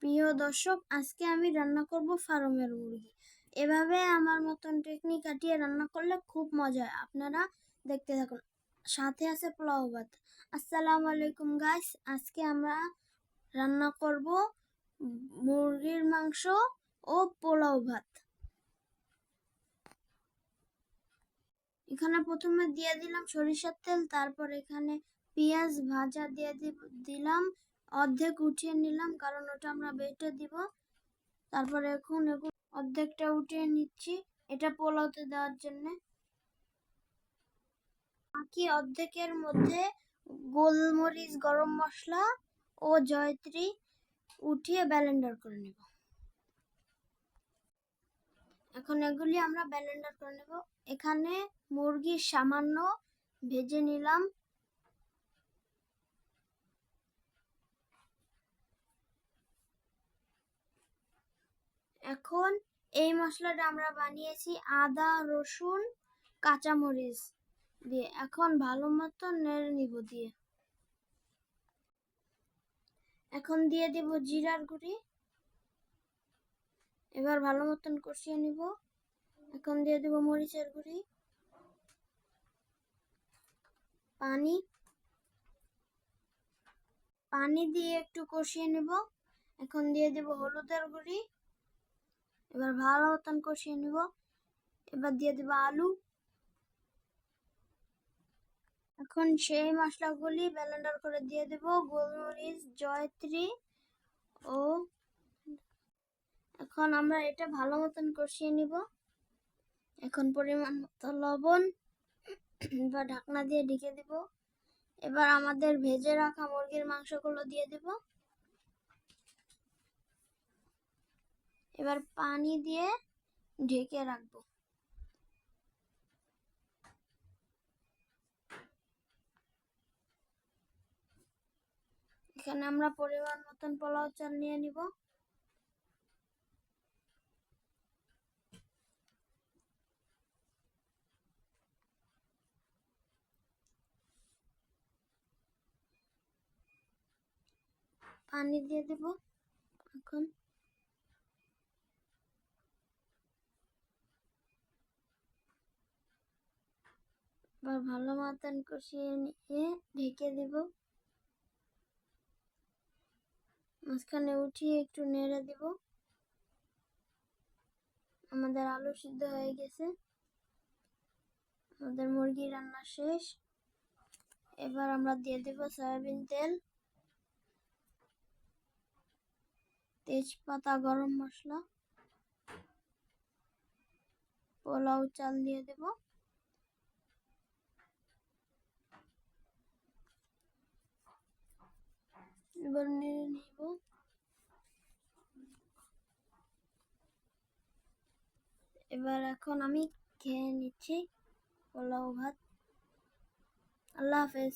প্রিয় দর্শক, আজকে আমি রান্না করব ফার্মের মুরগি। এভাবে আমার মতন টেকনিক খাটিয়ে রান্না করলে খুব মজা হয়। আপনারা দেখতে থাকুন। সাথে আছে পোলাও ভাত। আসসালামু আলাইকুম গাইস, আজকে আমরা রান্না করব মুরগির মাংস ও পোলাও ভাত। এখানে প্রথমে দিয়ে দিলাম সরিষার তেল, তারপর এখানে পেঁয়াজ ভাজা দিয়ে দিলাম, অর্ধেক উঠিয়ে নিলাম কারণ ওটা আমরা বেটে দিব। তারপরে এখন অর্ধেকটা উঠিয়ে নিচ্ছি, এটা পোলাওতে দেওয়ার জন্য। বাকি অর্ধেকের মধ্যে গোলমরিচ, গরম মশলা ও জয়ত্রী উঠিয়ে ব্লেন্ডার করে নেব। এখন এগুলি আমরা ব্লেন্ডার করে নেব। এখানে মুরগি সামান্য ভেজে নিলাম। এখন এই মশলাটা আমরা বানিয়েছি আদা, রসুন, কাঁচামরিচ দিয়ে। এখন ভালো মতো নেড়ে নিব দিয়ে। এখন দিয়ে দেব জিরার গুঁড়ি। এবার ভালো মতন কষিয়ে নিব। এখন দিয়ে দেব মরিচের গুঁড়ি, পানি দিয়ে একটু কষিয়ে নেব। এখন দিয়ে দেব হলুদের গুঁড়ি। এবার ভালো মতন কষিয়ে নেব। এবার দিয়ে দেব আলু। এখন সেই মশলাগুলি ব্লেন্ডার করে দিয়ে দেব গোলমরিচ, জয়ত্রী ও এখন আমরা এটা ভালো মতন কষিয়ে নিব। এখন পরিমাণ মতো লবণ, এবার ঢাকনা দিয়ে ঢেকে দেব। এবার আমাদের ভেজে রাখা মুরগির মাংসগুলো দিয়ে দেব। এবার পানি দিয়ে ঢেকে রাখবো। এখানে আমরা পরিমাণ মতন পোলাও চাল নিয়ে নিব। পানি দিয়ে দেব। এখন ভালো মতন কষিয়ে নিয়ে ঢেকে দেব। মাঝখানে উঠিয়ে একটু নেড়ে দিব। আমাদের আলু সিদ্ধ হয়ে গেছে, আমাদের মুরগি রান্না শেষ। এবার আমরা দিয়ে দেব সয়াবিন তেল, তেজপাতা, গরম মশলা, পোলাও চাল দিয়ে দেব। এবার নেড়ে নিব। এবার এখন আমি খেয়ে নিচ্ছি পোলাও ভাত। আল্লাহ হাফেজ।